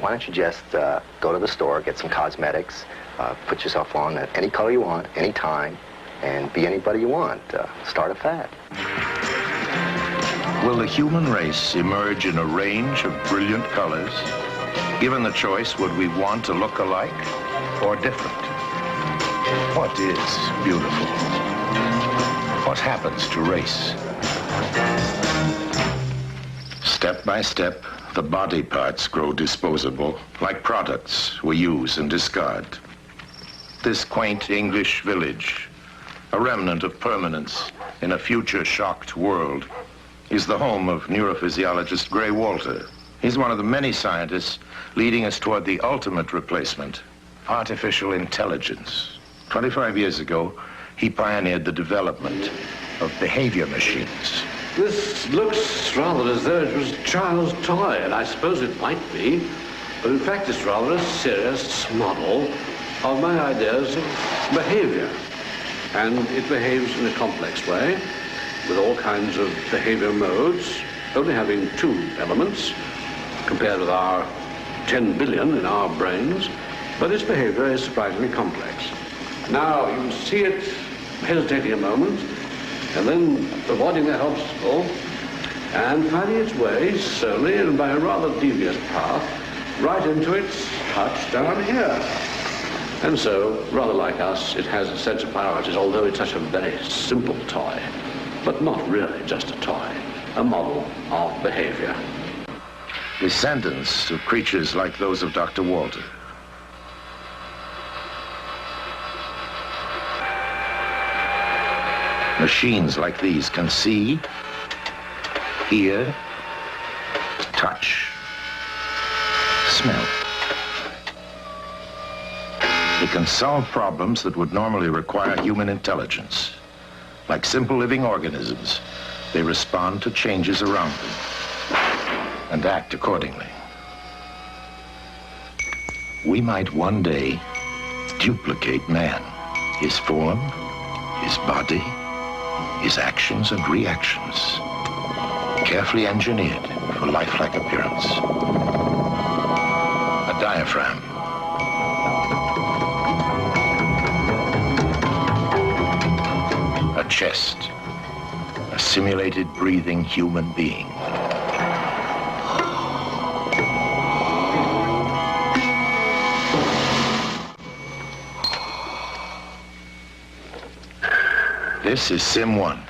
why don't you just go to the store, get some cosmetics, put yourself on any color you want, anytime, and be anybody you want. Start a fad. Will the human race emerge in a range of brilliant colors? Given the choice, would we want to look alike or different? What is beautiful? What happens to race? Step by step, the body parts grow disposable, like products we use and discard. This quaint English village, a remnant of permanence in a future-shocked world, is the home of neurophysiologist Gray Walter. He's one of the many scientists leading us toward the ultimate replacement, artificial intelligence. 25 years ago, he pioneered the development of behavior machines. This looks rather as though it was a child's toy, and I suppose it might be, but in fact it's rather a serious model of my ideas of behavior. And it behaves in a complex way, with all kinds of behavior modes, only having 2 elements, compared with our 10 billion in our brains, but its behavior is surprisingly complex. Now, you see it hesitating a moment, and then avoiding that obstacle, and finding its way slowly and by a rather devious path, right into its hutch down here. And so, rather like us, it has a sense of priorities, although it's such a very simple toy, but not really just a toy, a model of behavior. Descendants of creatures like those of Dr. Walter. Machines like these can see, hear, touch, smell. They can solve problems that would normally require human intelligence. Like simple living organisms, they respond to changes around them and act accordingly. We might one day duplicate man, his form, his body, his actions and reactions, carefully engineered for lifelike appearance. A diaphragm. A chest. A simulated breathing human being. This is Sim 1,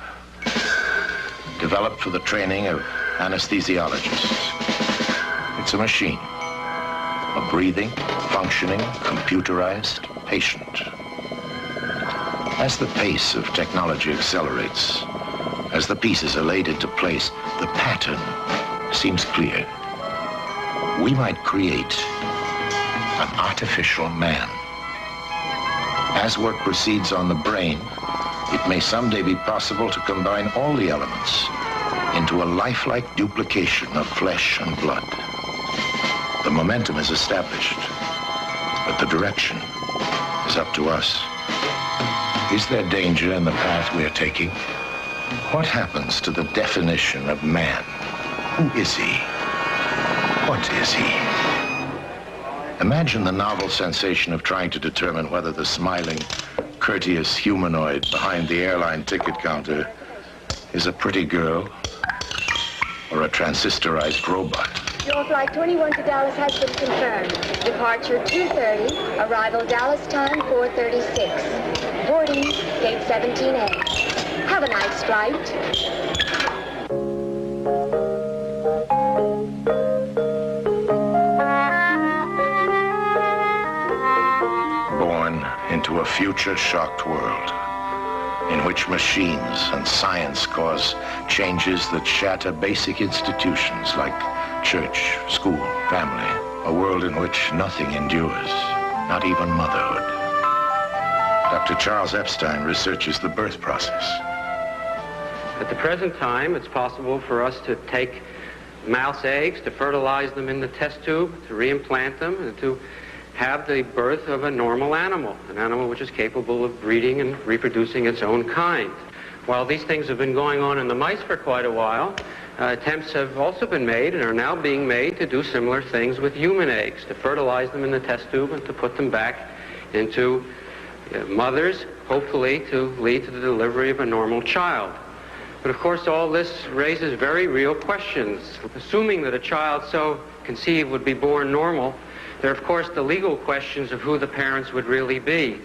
developed for the training of anesthesiologists. It's a machine, a breathing, functioning, computerized patient. As the pace of technology accelerates, as the pieces are laid into place, the pattern seems clear. We might create an artificial man. As work proceeds on the brain, it may someday be possible to combine all the elements into a lifelike duplication of flesh and blood. The momentum is established, but the direction is up to us. Is there danger in the path we are taking? What happens to the definition of man? Who is he? What is he? Imagine the novel sensation of trying to determine whether the smiling, courteous humanoid behind the airline ticket counter is a pretty girl or a transistorized robot. Your flight 21 to Dallas has been confirmed. Departure 2:30, arrival Dallas time 4:36. Boarding, gate 17A. Have a nice flight. Into a future-shocked world in which machines and science cause changes that shatter basic institutions like church, school, family. A world in which nothing endures, not even motherhood. Dr. Charles Epstein researches the birth process. At the present time, it's possible for us to take mouse eggs, to fertilize them in the test tube, to reimplant them, and to have the birth of a normal animal, an animal which is capable of breeding and reproducing its own kind. While these things have been going on in the mice for quite a while, attempts have also been made and are now being made to do similar things with human eggs, to fertilize them in the test tube and to put them back into mothers, hopefully to lead to the delivery of a normal child. But of course all this raises very real questions. Assuming that a child so conceived would be born normal, there are of course the legal questions of who the parents would really be.